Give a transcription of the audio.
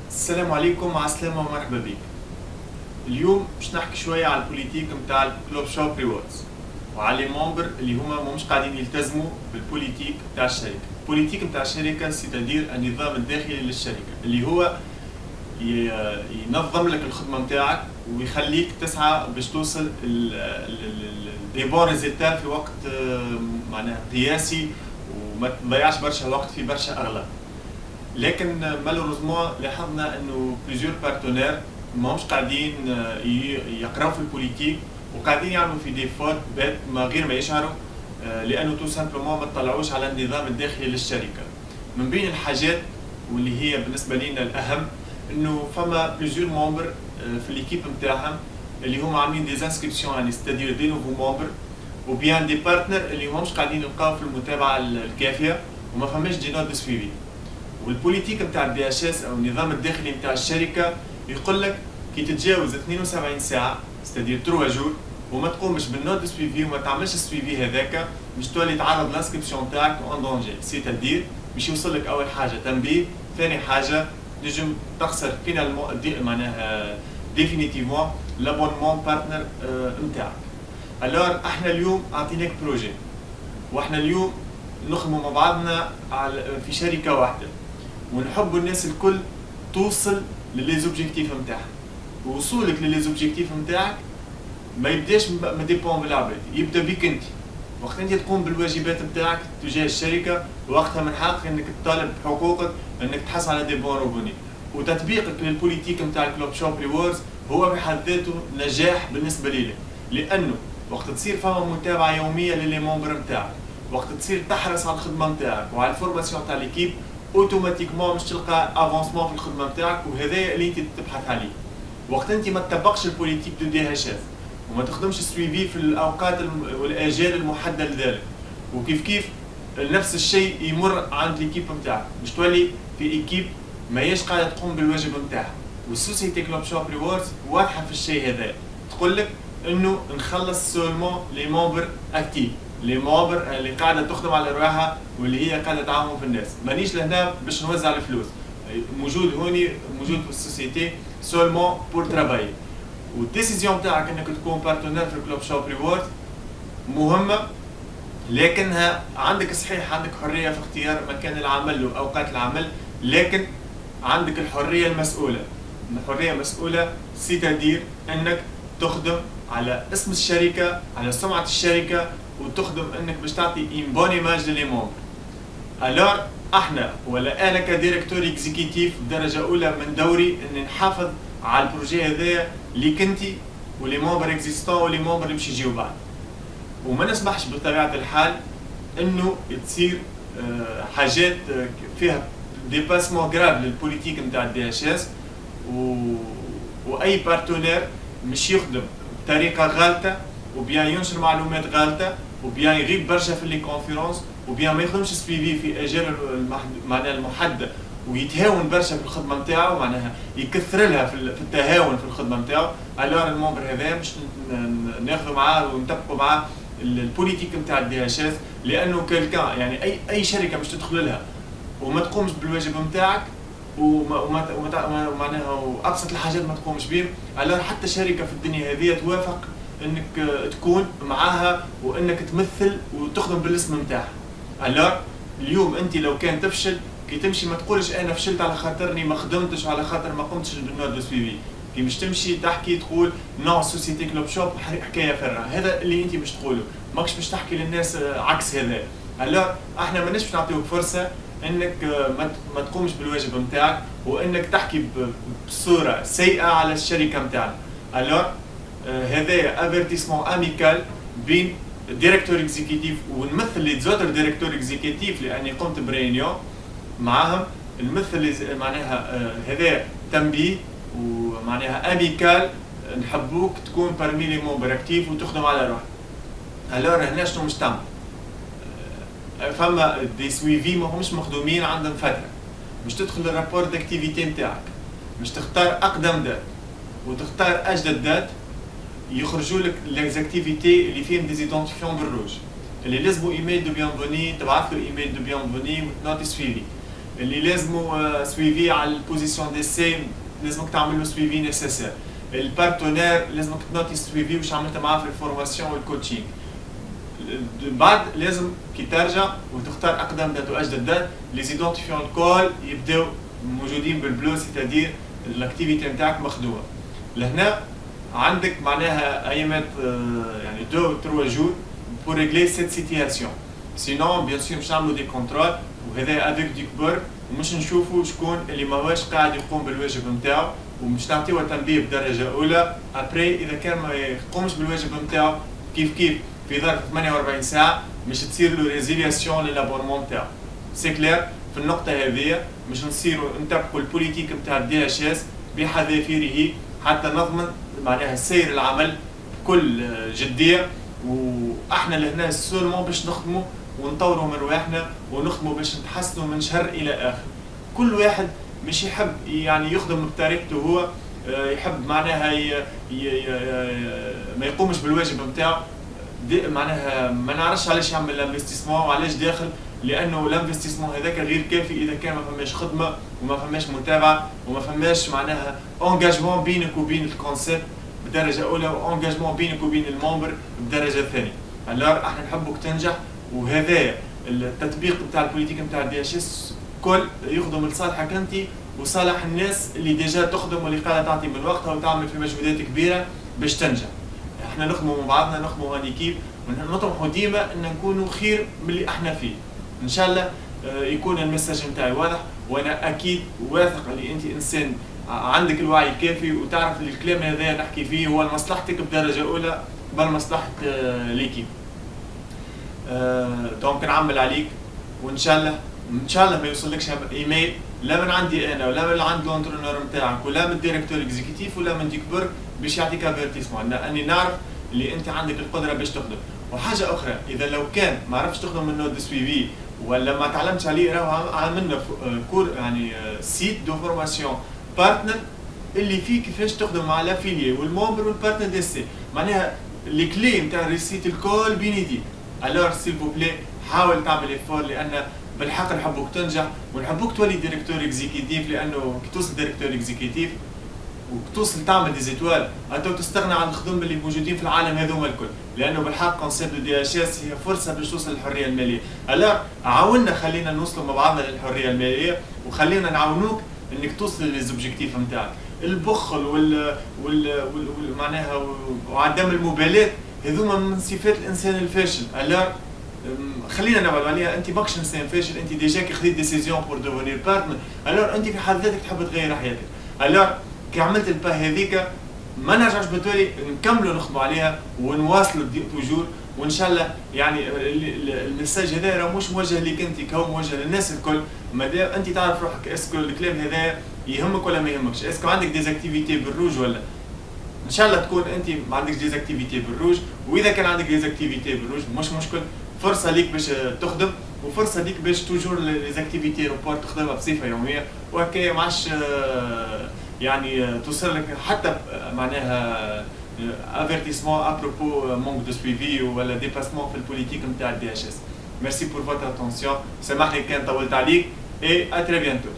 السلام عليكم، مع السلامة ومرحبا بك. اليوم باش نحكي شوية على البوليتيك نتاع الكلوب شوب ريوردز وعلى لي ممبر اللي هما مش قاعدين يلتزموا بالبوليتيك نتاع الشركة. البوليتيك نتاع الشركة سيتادير النظام الداخلي للشركة اللي هو ينظم لك الخدمة نتاعك ويخليك تسعى باش توصل دي بون ريزلتا في وقت معناها قياسي، وما تضيعش برشا وقت في برشا اغلاط. لكن مالوروزمون لاحظنا انه بليزيور بارتنير ماهمش قاعدين يقراو في البوليتيك وقاعدين يعملوا في دي فوت ما غير ما يشعروا، لانه تو سامبلومون ما طلعوش على النظام الداخلي للشركه. من بين الحاجات واللي هي بالنسبه لنا الاهم انه فما بليزيور ممبر في ليكيب نتاعهم اللي هما عاملين دي انسكريبسيون، يعني ستادير دي نوفو ممبر وبيان دي بارتنر اللي همش قاعدين يلقاو في المتابعه الكافيه وما فماش دي نوت دو سويفي. والبوليتيك نتاع الدي اش اس او النظام الداخلي نتاع الشركه يقول لك كي تتجاوز 72 ساعه ستادير 3 جور وما تقومش بالنوت سويفي وما تعملش السويفي هذاك باش تولي تعرض لانسكريبسيون تاعك اون دونجي، سيتادير باش يوصل لك اول حاجه تنبيه، ثاني حاجه نجم تخسر فينالمون معناها ديفينيتيفمون لابونمون بارتنر نتاعك. الور احنا اليوم اعطيناك بروجي واحنا اليوم نخدموا مع بعضنا في شركه واحده ونحبوا الناس الكل توصل للي زوبجيكتيف نتاعها. ووصولك للي زوبجيكتيف نتاعك ما يبداش ما ديبون بالعباد، يبدا بك انت. وقت انت تقوم بالواجبات نتاعك تجاه الشركه وقتها من حقك انك تطالب بحقوقك انك تحصل على دي بون روبوني. وتطبيقك للبوليتيك نتاع الكلوب شوب ريوردز هو بحد ذاته نجاح بالنسبه لي، لانه وقت تصير فما متابعه يوميه للي ممبر نتاعك، وقت تصير تحرص على الخدمه نتاعك وعلى الفورماسيون تاع ليكيب، اوتوماتيكمون باش تلقى افونسمون في الخدمه نتاعك، وهذا اللي انت تبحث عليه. وقت انت ما تطبقش البوليتيك دو دي اتش اف وما تخدمش سويفي في الاوقات والاجال المحدده لذلك، وكيف كيف نفس الشيء يمر عند ليكيب نتاعك، باش تولي في ايكيب ماهيش قاعده تقوم بالواجب نتاعها. والسوسيتي كلوب شوب ريوردز واضحه في الشيء هذا، تقول لك انه نخلص سولمون لي ممبر اكتيف، لي ممبر اللي قاعده تخدم على رواحها واللي هي قاعده تعاون في الناس. مانيش لهنا باش نوزع الفلوس، موجود هوني موجود في السوسيتي سولمون بور ترافاي. والديسيزيون تاعك انك تكون بارتنير في الكلوب شوب ريورد مهمه، لكنها عندك صحيح عندك حريه في اختيار مكان العمل واوقات العمل، لكن عندك الحريه المسؤوله. الحريه المسؤوله سيتادير انك تخدم على اسم الشركه، على سمعه الشركه، وتخدم انك باش تعطي ان بون ايماج للي ممبر. الور احنا ولا انا كديريكتور اكزيكيتيف درجه اولى من دوري اني نحافظ على البروجي هذايا اللي كنتي ولي ممبر اكزيستون ولي ممبر اللي باش يجيو بعد، وما نسمحش بطبيعه الحال انه تصير حاجات فيها ديباسمون غراف للبوليتيك نتاع الدي اش اس، واي بارتنير مش يخدم بطريقه غالطه وبيان ينشر معلومات غالطه وبيان يغيب برشا في لي كونفيرونس وبيان ما يخدمش سويفي في اجال معناها المحدد ويتهاون برشا في الخدمه نتاعو، معناها يكثر لها في التهاون في الخدمه نتاعو. الور الممبر هذا باش ناخذوا معاه ونطبقوا معاه البوليتيك نتاع الدي اش اس، لانه كالكان يعني اي شركه باش تدخل لها وما تقومش بالواجب نتاعك معناها وابسط الحاجات ما تقومش بهم، الور حتى شركه في الدنيا هذه توافق انك تكون معاها وانك تمثل وتخدم بالاسم نتاعها. الور اليوم انت لو كان تفشل كي تمشي ما تقولش انا فشلت على خاطرني ما خدمتش وعلى خاطر ما قمتش بالنوت دو سويفي، كي مش تمشي تحكي تقول نو سوسيتي كلوب شوب حكايه فرة، هذا اللي انت مش تقوله، ماكش باش تحكي للناس عكس هذا. الور احنا ماناش باش نعطيوك فرصه انك ما تقومش بالواجب نتاعك وانك تحكي بصوره سيئه على الشركه نتاعنا. الور هذايا افيرتيسمون اميكال بين ديريكتور اكزيكيتيف ونمثل لي زوتر ديريكتور اكزيكيتيف لاني قمت برينيون معاهم، نمثل معناها هذا تنبيه ومعناها اميكال، نحبوك تكون بارمي لي ممبر اكتيف وتخدم على روحك. الور هنا شنو مش تعمل؟ فما دي سويفي ما همش مخدومين عندهم فتره، مش تدخل الرابور داكتيفيتي نتاعك، مش تختار اقدم دات وتختار اجدد دات، يخرجوا لك ليزاكتيفيتي اللي فيهم ديزيدونتيفيون بالروج اللي لازموا ايميل دو بيانفوني، تبعث له ايميل دو بيانفوني وتنوتي سويفي. اللي لازمه سويفي على البوزيسيون دي سي، لازمك تعمل له سويفي نيسيسير. البارتنير لازمك تنوتي سويفي واش عملت معاه في الفورماسيون والكوتشينغ. بعد لازم كي ترجع وتختار اقدم دات واجدد دات، لي زيدونتيفيون الكل يبداو موجودين بالبلو، سيتادير الاكتيفيتي نتاعك مخدومه. لهنا عندك معناها ايامات يعني 2 أو 3 جور pour régler cette situation. Sinon bien sûr باش نعملوا دي كونترول، وهذا افيك دي كبر، ومش نشوفوا شكون اللي ماهوش قاعد يقوم بالواجب نتاعو، ومش نعطيوه تنبيه بدرجه اولى. ابري اذا كان ما يقومش بالواجب نتاعو كيف في ظرف 48 ساعه مش تصير له ريزيلياسيون للابونمون نتاعو. سي كلير في النقطه هذه مش نصيروا نتبعوا البوليتيك نتاع الدي اتش اس بحذافيره حتى نضمن معناها سير العمل بكل جديه. واحنا لهنا سولمون باش نخدموا ونطوروا من رواحنا ونخدموا باش نتحسنوا من شهر الى اخر. كل واحد مش يحب يعني يخدم بطريقته هو، يحب معناها ما يقومش بالواجب نتاعو، معناها ما نعرفش علاش يعمل الانفستيسمون وعلاش داخل، لانه الانفستيسمون هذاك غير كافي اذا كان ما فماش خدمه وما فماش متابعه وما فماش معناها انجاجمون بينك وبين الكونسيبت بدرجه اولى، وانجاجمون بينك وبين الممبر بدرجه ثانيه. الار احنا نحبوك تنجح، وهذا التطبيق نتاع البوليتيك نتاع الدي اتش اس كل يخدم لصالحك انت وصالح الناس اللي ديجا تخدم واللي قاعده تعطي من وقتها وتعمل في مجهودات كبيره باش تنجح. احنا نخدموا مع بعضنا، نخدموا ان ايكيب، ونطمحوا ديما ان نكونوا خير من اللي احنا فيه. ان شاء الله يكون المسج نتاعي واضح، وانا اكيد واثق اللي انت انسان عندك الوعي الكافي وتعرف اللي الكلام هذا نحكي فيه هو لمصلحتك بدرجه اولى بل مصلحه ليكيب. دونك نعمل عليك، وان شاء الله ما يوصلكش ايميل لا من عندي انا ولا من عند لونترونور نتاعك ولا من الديريكتور اكزيكتيف ولا من ديكبر باش يعطيك افيرتيسمون، لاني نعرف اللي انت عندك القدره باش تخدم. وحاجه اخرى، اذا لو كان ما عرفتش تخدم من نود سويفي ولا ما تعلمتش عليه، راهو عملنا كور يعني سيت دو فورماسيون بارتنر اللي فيه كيفاش تخدم مع لافيليي والمومبر والبارتنر دي سي، معناها لي كلي نتاع الريسيت الكل بين يديك. الور سيل فو بلي حاول تعمل ايفور، لان بالحق نحبوك تنجح ونحبوك تولي ديريكتور اكزيكتيف، لانه كي توصل ديريكتور اكزيكتيف وتوصل تعمل دي زيتوال انت تستغنى عن الخدم اللي موجودين في العالم هذوما الكل، لانه بالحق كونسيبت دي اتش اس هي فرصه باش توصل للحريه الماليه. الور عاونا خلينا نوصلوا مع بعضنا للحريه الماليه، وخلينا نعاونوك انك توصل للزوبجيكتيف نتاعك. البخل معناها وعدم المبالاه هذوما من صفات الانسان الفاشل. الور خلينا نبعدوا عليها. انت ماكش انسان فاشل، انت ديجا كي خديت ديسيزيون بور دوفونير بارتنر، الور انت في حد ذاتك تحب تغير حياتك. الور كي عملت البا هذيك ما نرجعش بالتالي نكملوا نخدموا عليها ونواصلوا توجور. وان شاء الله يعني المساج هذا راه مش موجه ليك انت، كهو موجه للناس الكل. مادام انت تعرف روحك اسكو الكلام هذا يهمك ولا ما يهمكش، اسكو عندك ديزاكتيفيتي بالروج ولا ان شاء الله تكون انت ما عندكش ديزاكتيفيتي بالروج. واذا كان عندك ديزاكتيفيتي بالروج مش مشكل، فرصه ليك باش تخدم وفرصه ليك باش توجور ليزاكتيفيتي روبور تخدمها بصفه يوميه، وهكا ما عادش يعني توصل لك حتى معناها افيرتيسمون ابروبو مونك دو سويفي ولا ديباسمون في البوليتيك نتاع الدي اتش اس. ميرسي بور فوتر اتونسيون، سامحني كان طولت عليك، اي ا تري بيانتو.